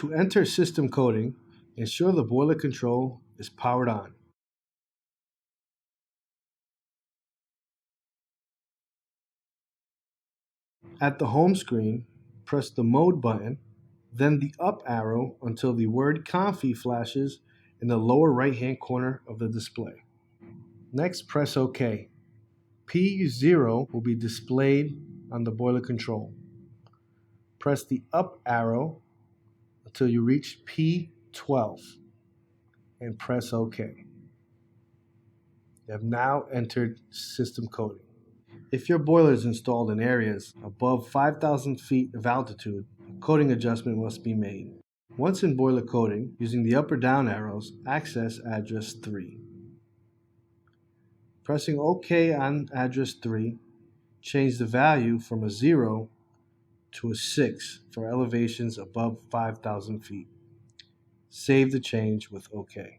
To enter system coding, ensure the boiler control is powered on. At the home screen, press the Mode button, then the up arrow until the word Confi flashes in the lower right-hand corner of the display. Next, press OK. P0 will be displayed on the boiler control. Press the up arrow until you reach P12 and press OK. You have now entered system coding. If your boiler is installed in areas above 5,000 feet of altitude, a coding adjustment must be made. Once in boiler coding, using the up or down arrows, access address 3. Pressing OK on address 3, change the value from a 0 to a 6 for elevations above 5,000 feet. Save the change with OK.